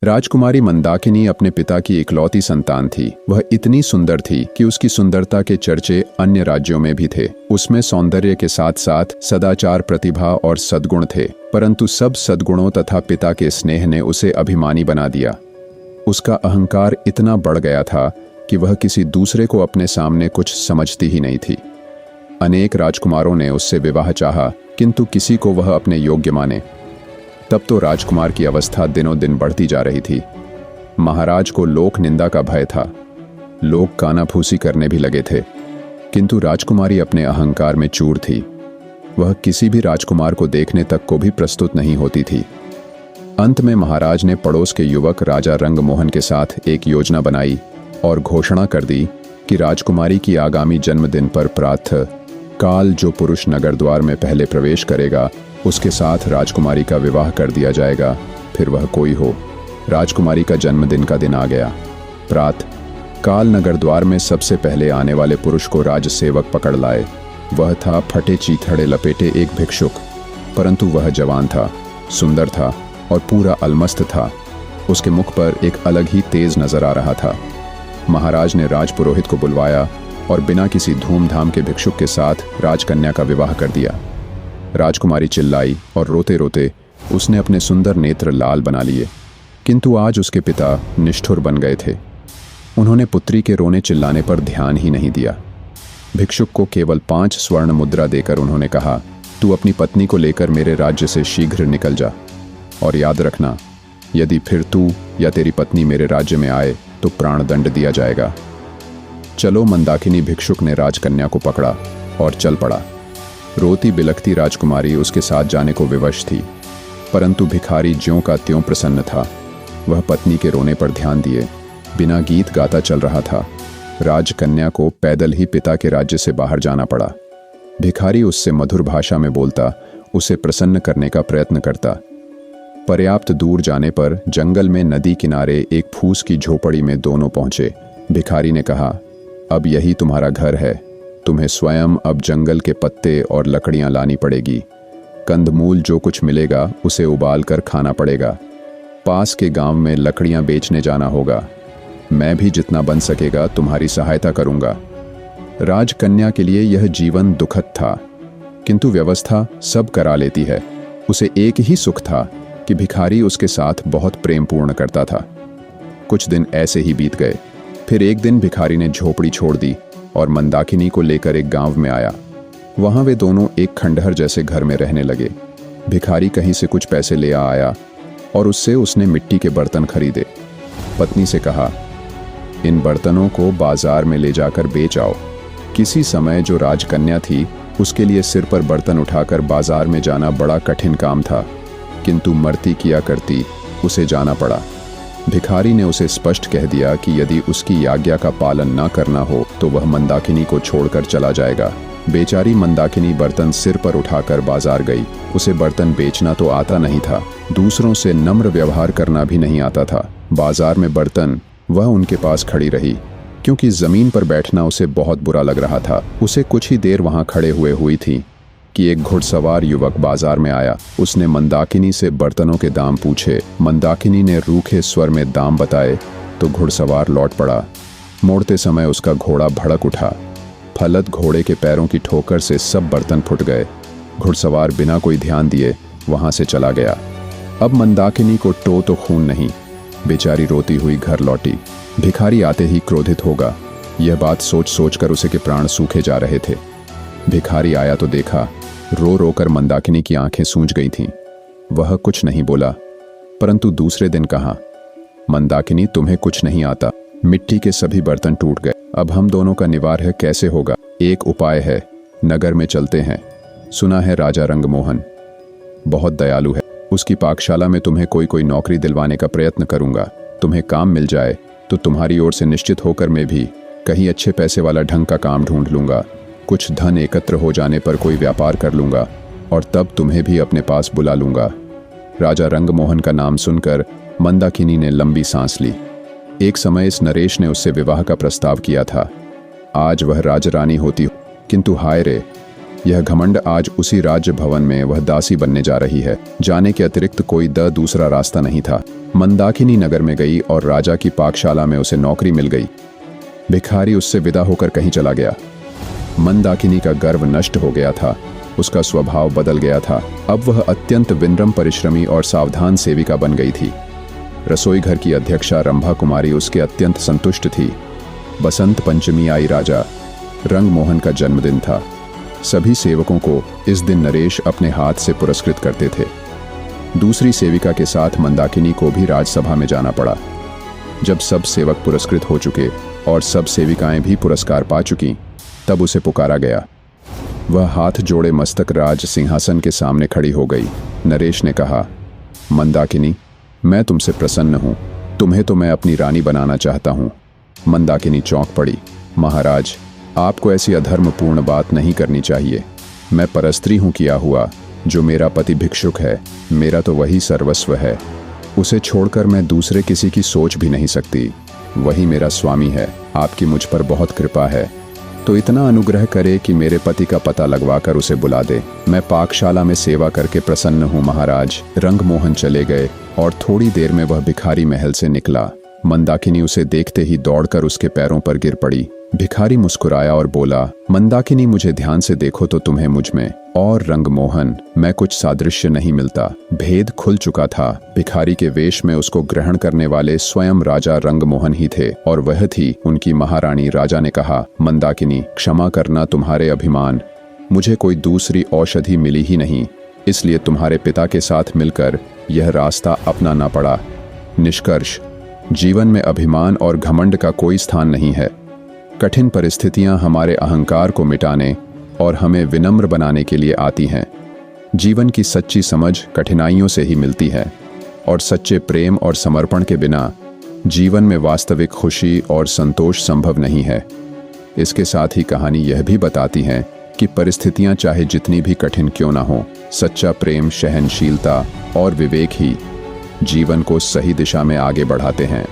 राजकुमारी मंदाकिनी अपने पिता की इकलौती संतान थी। वह इतनी सुंदर थी कि उसकी सुंदरता के चर्चे अन्य राज्यों में भी थे। उसमें सौंदर्य के साथ साथ सदाचार, प्रतिभा और सद्गुण थे, परंतु सब सद्गुणों तथा पिता के स्नेह ने उसे अभिमानी बना दिया। उसका अहंकार इतना बढ़ गया था कि वह किसी दूसरे को अपने सामने कुछ समझती ही नहीं थी। अनेक राजकुमारों ने उससे विवाह चाहा, किंतु किसी को वह अपने योग्य माने। तब तो राजकुमार की अवस्था दिनों दिन बढ़ती जा रही थी। महाराज को लोक निंदा का भय था। लोग कानाफूसी करने भी लगे थे, किंतु राजकुमारी अपने अहंकार में चूर थी। वह किसी भी राजकुमार को देखने तक को भी प्रस्तुत नहीं होती थी। अंत में महाराज ने पड़ोस के युवक राजा रंगमोहन के साथ एक योजना बनाई और घोषणा कर दी कि राजकुमारी की आगामी जन्मदिन पर प्रातः काल जो पुरुष नगर द्वार में पहले प्रवेश करेगा उसके साथ राजकुमारी का विवाह कर दिया जाएगा, फिर वह कोई हो। राजकुमारी का जन्मदिन का दिन आ गया। प्रातः काल नगर द्वार में सबसे पहले आने वाले पुरुष को राजसेवक पकड़ लाए। वह था फटे चीथड़े लपेटे एक भिक्षुक, परंतु वह जवान था, सुंदर था और पूरा अलमस्त था। उसके मुख पर एक अलग ही तेज नजर आ रहा था। महाराज ने राजपुरोहित को बुलवाया और बिना किसी धूमधाम के भिक्षुक के साथ राजकन्या का विवाह कर दिया। राजकुमारी चिल्लाई और रोते रोते उसने अपने सुंदर नेत्र लाल बना लिए, किंतु आज उसके पिता निष्ठुर बन गए थे। उन्होंने पुत्री के रोने चिल्लाने पर ध्यान ही नहीं दिया। भिक्षुक को केवल 5 स्वर्ण मुद्रा देकर उन्होंने कहा, तू अपनी पत्नी को लेकर मेरे राज्य से शीघ्र निकल जा, और याद रखना, यदि फिर तू या तेरी पत्नी मेरे राज्य में आए तो प्राणदंड दिया जाएगा। चलो। मंदाकिनी भिक्षुक ने राजकन्या को पकड़ा और चल पड़ा। रोती बिलखती राजकुमारी उसके साथ जाने को विवश थी, परंतु भिखारी ज्यों का त्यों प्रसन्न था। वह पत्नी के रोने पर ध्यान दिए बिना गीत गाता चल रहा था। राजकन्या को पैदल ही पिता के राज्य से बाहर जाना पड़ा। भिखारी उससे मधुर भाषा में बोलता, उसे प्रसन्न करने का प्रयत्न करता। पर्याप्त दूर जाने पर जंगल में नदी किनारे एक फूस की झोपड़ी में दोनों पहुंचे। भिखारी ने कहा, अब यही तुम्हारा घर है। तुम्हें स्वयं अब जंगल के पत्ते और लकड़ियां लानी पड़ेगी। कंदमूल जो कुछ मिलेगा उसे उबाल कर खाना पड़ेगा। पास के गांव में लकड़ियां बेचने जाना होगा। मैं भी जितना बन सकेगा तुम्हारी सहायता करूंगा। राजकन्या के लिए यह जीवन दुखद था, किंतु व्यवस्था सब करा लेती है। उसे एक ही सुख था कि भिखारी उसके साथ बहुत प्रेमपूर्ण करता था। कुछ दिन ऐसे ही बीत गए। फिर एक दिन भिखारी ने झोपड़ी छोड़ दी और मंदाकिनी को लेकर एक गांव में आया। वहां वे दोनों एक खंडहर जैसे घर में रहने लगे। भिखारी कहीं से कुछ पैसे ले आया और उससे उसने मिट्टी के बर्तन खरीदे। पत्नी से कहा, इन बर्तनों को बाजार में ले जाकर बेच आओ। किसी समय जो राजकन्या थी उसके लिए सिर पर बर्तन उठाकर बाजार में जाना बड़ा कठिन काम था, किंतु मरती किया करती उसे जाना पड़ा। भिखारी ने उसे स्पष्ट कह दिया कि यदि उसकी आज्ञा का पालन न करना हो तो वह मंदाकिनी को छोड़कर चला जाएगा। बेचारी मंदाकिनी बर्तन सिर पर उठाकर बाजार गई। उसे बर्तन बेचना तो आता नहीं था, दूसरों से नम्र व्यवहार करना भी नहीं आता था। बाजार में बर्तन वह उनके पास खड़ी रही, क्योंकि जमीन पर बैठना उसे बहुत बुरा लग रहा था। उसे कुछ ही देर वहां खड़े हुई थी कि एक घुड़सवार युवक बाजार में आया। उसने मंदाकिनी से बर्तनों के दाम पूछे। मंदाकिनी ने रूखे स्वर में दाम बताए तो घुड़सवार लौट पड़ा। मोड़ते समय उसका घोड़ा भड़क उठा। फलत घोड़े के पैरों की ठोकर से सब बर्तन फुट गए। घुड़सवार बिना कोई ध्यान दिए वहां से चला गया। अब मंदाकिनी को टो तो खून नहीं। बेचारी रोती हुई घर लौटी। भिखारी आते ही क्रोधित होगा, यह बात सोच सोचकर उसे के प्राण सूखे जा रहे थे। भिखारी आया तो देखा, रो रो कर मंदाकिनी की आंखें सूज गई थीं। वह कुछ नहीं बोला, परंतु दूसरे दिन कहा, मंदाकिनी तुम्हें कुछ नहीं आता। मिट्टी के सभी बर्तन टूट गए। अब हम दोनों का निवारण कैसे होगा? एक उपाय है, नगर में चलते हैं। सुना है राजा रंगमोहन बहुत दयालु है। उसकी पाकशाला में तुम्हें कोई नौकरी दिलवाने का प्रयत्न करूंगा। तुम्हें काम मिल जाए तो तुम्हारी ओर से निश्चित होकर मैं भी कहीं अच्छे पैसे वाला ढंग का काम ढूंढ लूंगा। कुछ धन एकत्र हो जाने पर कोई व्यापार कर लूंगा और तब तुम्हें भी अपने पास बुला लूंगा। राजा रंगमोहन का नाम सुनकर मंदाकिनी ने लंबी सांस ली। एक समय इस नरेश ने उससे विवाह का प्रस्ताव किया था। आज वह राजरानी होती, किंतु हाय रे, यह घमंड आज उसी राज्य भवन में वह दासी बनने जा रही है। जाने के अतिरिक्त कोई दूसरा रास्ता नहीं था। मंदाकिनी नगर में गई और राजा की पाकशाला में उसे नौकरी मिल गई। भिखारी उससे विदा होकर कहीं चला गया। मंदाकिनी का गर्व नष्ट हो गया था, उसका स्वभाव बदल गया था। अब वह अत्यंत विनम्र, परिश्रमी और सावधान सेविका बन गई थी। रसोई घर की अध्यक्षा रंभा कुमारी उसके अत्यंत संतुष्ट थी। बसंत पंचमी आई। राजा रंगमोहन का जन्मदिन था। सभी सेवकों को इस दिन नरेश अपने हाथ से पुरस्कृत करते थे। दूसरी सेविका के साथ मंदाकिनी को भी राजसभा में जाना पड़ा। जब सब सेवक पुरस्कृत हो चुके और सब सेविकाएं भी पुरस्कार पा चुकी, तब उसे पुकारा गया। वह हाथ जोड़े मस्तक राज सिंहासन के सामने खड़ी हो गई। नरेश ने कहा, मंदाकिनी, मैं तुमसे प्रसन्न हूं। तुम्हें तो मैं अपनी रानी बनाना चाहता हूं। मंदाकिनी चौंक पड़ी। महाराज, आपको ऐसी अधर्मपूर्ण बात नहीं करनी चाहिए। मैं परस्त्री हूं किया हुआ। जो मेरा पति भिक्षुक है, मेरा तो वही सर्वस्व है। उसे छोड़कर मैं दूसरे किसी की सोच भी नहीं सकती। वही मेरा स्वामी है। आपकी मुझ पर बहुत कृपा है, तो इतना अनुग्रह करे कि मेरे पति का पता लगवाकर उसे बुला दे। मैं पाकशाला में सेवा करके प्रसन्न हूँ महाराज। रंगमोहन चले गए और थोड़ी देर में वह भिखारी महल से निकला। मंदाकिनी उसे देखते ही दौड़कर उसके पैरों पर गिर पड़ी। भिखारी मुस्कुराया और बोला, मंदाकिनी, मुझे ध्यान से देखो तो तुम्हें मुझ में और रंगमोहन मैं कुछ सादृश्य नहीं मिलता। भेद खुल चुका था। भिखारी के वेश में उसको ग्रहण करने वाले स्वयं राजा रंगमोहन ही थे और वह थी उनकी महारानी। राजा ने कहा, मंदाकिनी, क्षमा करना तुम्हारे अभिमान। मुझे कोई दूसरी औषधि मिली ही नहीं, इसलिए तुम्हारे पिता के साथ मिलकर यह रास्ता अपनाना पड़ा। निष्कर्ष, जीवन में अभिमान और घमंड का कोई स्थान नहीं है। कठिन परिस्थितियां हमारे अहंकार को मिटाने और हमें विनम्र बनाने के लिए आती हैं। जीवन की सच्ची समझ कठिनाइयों से ही मिलती है और सच्चे प्रेम और समर्पण के बिना जीवन में वास्तविक खुशी और संतोष संभव नहीं है। इसके साथ ही कहानी यह भी बताती है कि परिस्थितियां चाहे जितनी भी कठिन क्यों ना हो, सच्चा प्रेम, सहनशीलता और विवेक ही जीवन को सही दिशा में आगे बढ़ाते हैं।